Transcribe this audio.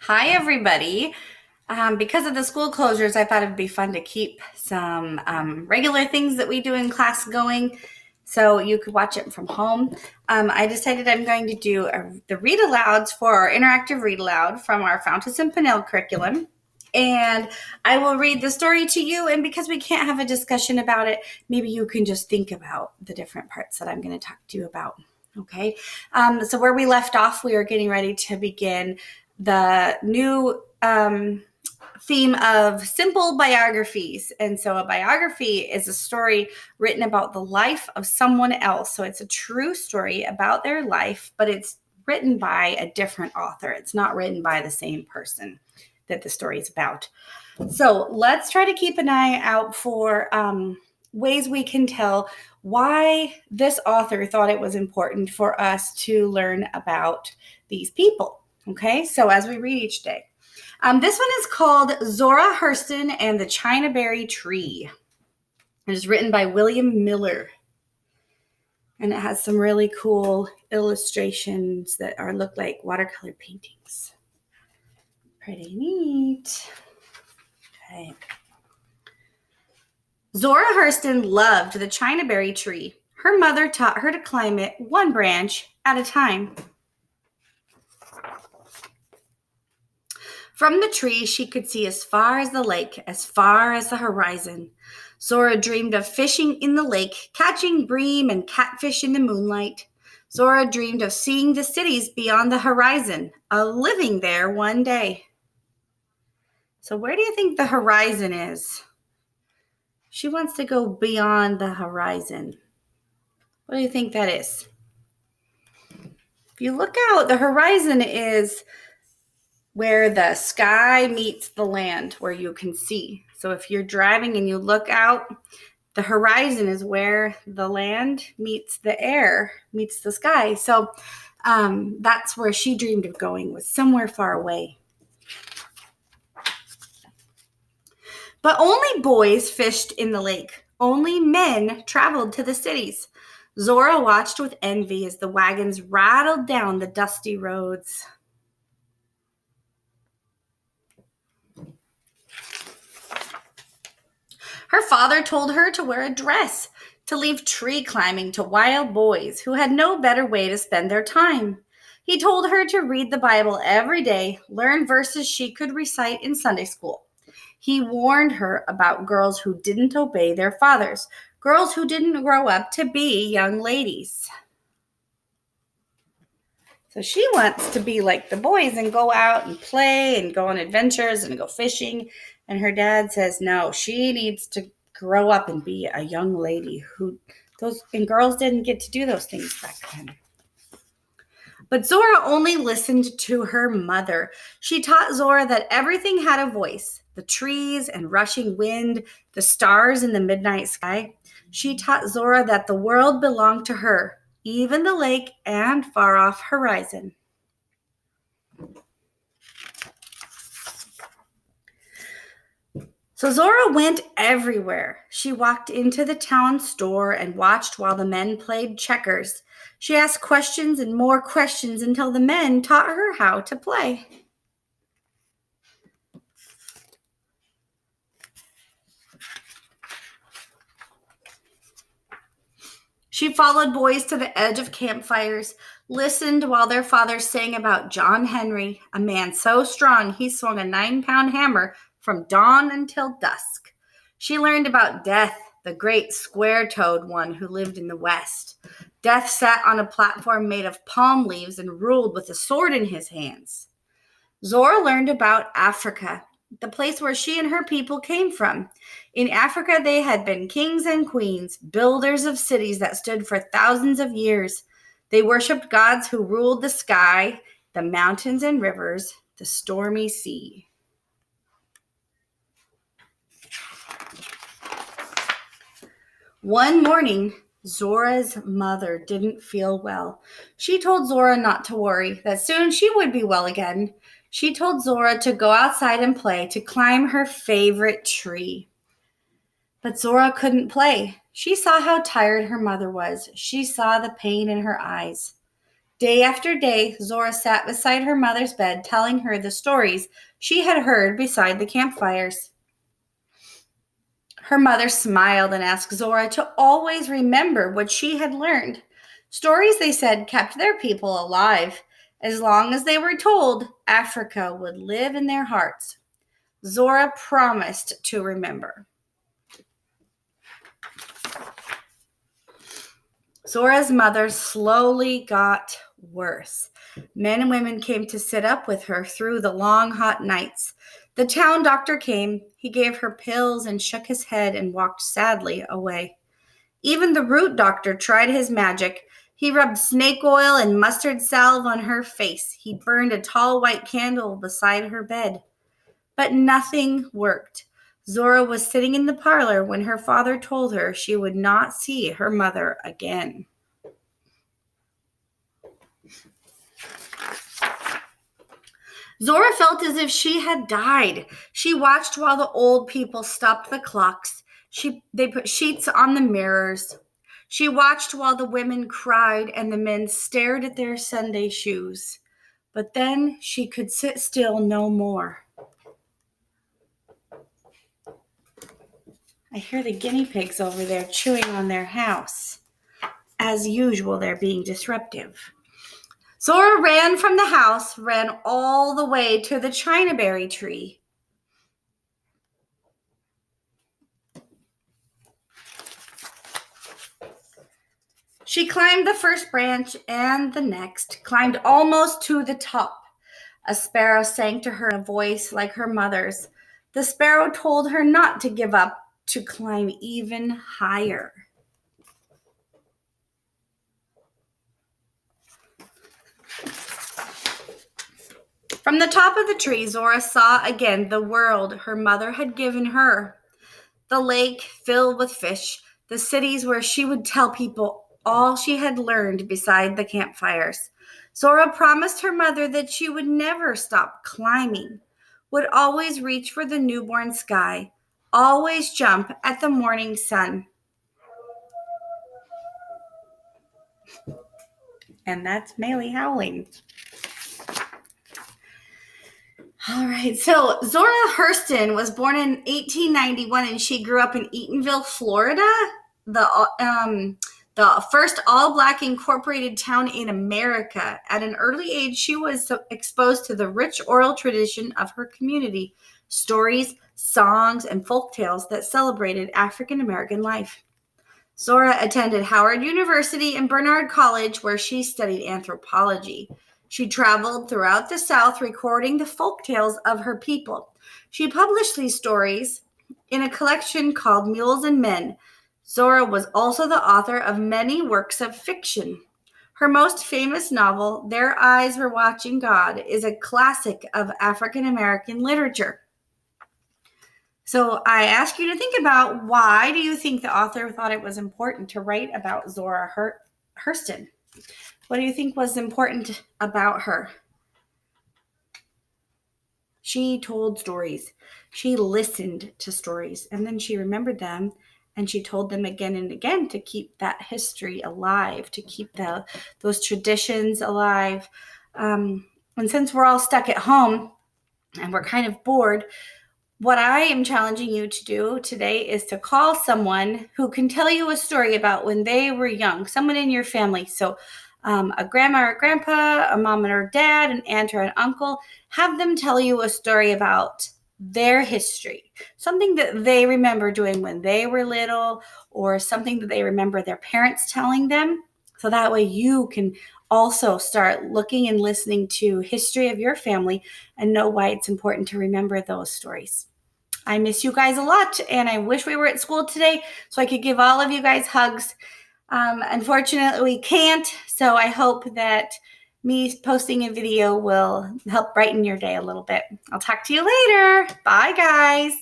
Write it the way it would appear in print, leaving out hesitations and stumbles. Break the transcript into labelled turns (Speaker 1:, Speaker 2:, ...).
Speaker 1: Hi, everybody. Because of the school closures, I thought it'd be fun to keep some regular things that we do in class going so you could watch it from home. I decided I'm going to do the read alouds for our interactive read aloud from our Fountas and Pinnell curriculum. And I will read the story to you. And because we can't have a discussion about it, maybe you can just think about the different parts that I'm going to talk to you about. Okay. So where we left off, we are getting ready to begin the new theme of simple biographies. And so a biography is a story written about the life of someone else. So it's a true story about their life, but it's written by a different author. It's not written by the same person that the story is about. So let's try to keep an eye out for ways we can tell why this author thought it was important for us to learn about these people. Okay, so as we read each day. This one is called Zora, Hurston, and the Chinaberry Tree. It is written by William Miller. And it has some really cool illustrations that look like watercolor paintings. Pretty neat. Okay. Zora Hurston loved the Chinaberry tree. Her mother taught her to climb it one branch at a time. From the tree, she could see as far as the lake, as far as the horizon. Zora dreamed of fishing in the lake, catching bream and catfish in the moonlight. Zora dreamed of seeing the cities beyond the horizon, of living there one day. So where do you think the horizon is? She wants to go beyond the horizon. What do you think that is? If you look out, the horizon is where the sky meets the land, where you can see. So if you're driving and you look out, the horizon is where the land meets the air, meets the sky. So that's where she dreamed of going, was somewhere far away. But only boys fished in the lake. Only men traveled to the cities. Zora watched with envy as the wagons rattled down the dusty roads. Her father told her to wear a dress, to leave tree climbing to wild boys who had no better way to spend their time. He told her to read the Bible every day, learn verses she could recite in Sunday school. He warned her about girls who didn't obey their fathers, girls who didn't grow up to be young ladies. So she wants to be like the boys and go out and play and go on adventures and go fishing. And her dad says, no, she needs to grow up and be a young lady and girls didn't get to do those things back then. But Zora only listened to her mother. She taught Zora that everything had a voice, the trees and rushing wind, the stars in the midnight sky. She taught Zora that the world belonged to her, even the lake and far-off horizon. So Zora went everywhere. She walked into the town store and watched while the men played checkers. She asked questions and more questions until the men taught her how to play. She followed boys to the edge of campfires, listened while their fathers sang about John Henry, a man so strong he swung a 9-pound hammer from dawn until dusk. She learned about Death, the great square-toed one who lived in the West. Death sat on a platform made of palm leaves and ruled with a sword in his hands. Zora learned about Africa, the place where she and her people came from. In Africa, they had been kings and queens, builders of cities that stood for thousands of years. They worshipped gods who ruled the sky, the mountains and rivers, the stormy sea. One morning, Zora's mother didn't feel well. She told Zora not to worry, that soon she would be well again. She told Zora to go outside and play, to climb her favorite tree. But Zora couldn't play. She saw how tired her mother was. She saw the pain in her eyes. Day after day, Zora sat beside her mother's bed, telling her the stories she had heard beside the campfires. Her mother smiled and asked Zora to always remember what she had learned. Stories, they said, kept their people alive. As long as they were told, Africa would live in their hearts. Zora promised to remember. Zora's mother slowly got worse. Men and women came to sit up with her through the long, hot nights. The town doctor came. He gave her pills and shook his head and walked sadly away. Even the root doctor tried his magic. He rubbed snake oil and mustard salve on her face. He burned a tall white candle beside her bed. But nothing worked. Zora was sitting in the parlor when her father told her she would not see her mother again. Zora felt as if she had died. She watched while the old people stopped the clocks. They put sheets on the mirrors. She watched while the women cried and the men stared at their Sunday shoes. But then she could sit still no more. I hear the guinea pigs over there chewing on their house. As usual, they're being disruptive. Zora ran from the house, ran all the way to the Chinaberry tree. She climbed the first branch and the next, climbed almost to the top. A sparrow sang to her in a voice like her mother's. The sparrow told her not to give up, to climb even higher. From the top of the tree, Zora saw again the world her mother had given her. The lake filled with fish, the cities where she would tell people all she had learned beside the campfires. Zora promised her mother that she would never stop climbing, would always reach for the newborn sky, always jump at the morning sun. And that's Maylee howling. All right, so Zora Hurston was born in 1891, and she grew up in Eatonville, Florida, the first all-Black incorporated town in America. At an early age, she was exposed to the rich oral tradition of her community, stories, songs, and folk tales that celebrated African American life. Zora attended Howard University and Barnard College, where she studied anthropology. She traveled throughout the South, recording the folk tales of her people. She published these stories in a collection called Mules and Men. Zora was also the author of many works of fiction. Her most famous novel, Their Eyes Were Watching God, is a classic of African American literature. So I ask you to think about, why do you think the author thought it was important to write about Zora Hurston? What do you think was important about her? She told stories. She listened to stories, and then she remembered them, and she told them again and again to keep that history alive, to keep those traditions alive. And since we're all stuck at home and we're kind of bored, what I am challenging you to do today is to call someone who can tell you a story about when they were young, someone in your family. So a grandma or grandpa, a mom or dad, an aunt or an uncle. Have them tell you a story about their history, something that they remember doing when they were little, or something that they remember their parents telling them. So that way you can also start looking and listening to history of your family and know why it's important to remember those stories. I miss you guys a lot, and I wish we were at school today so I could give all of you guys hugs. Unfortunately, we can't, so I hope that me posting a video will help brighten your day a little bit. I'll talk to you later. Bye, guys.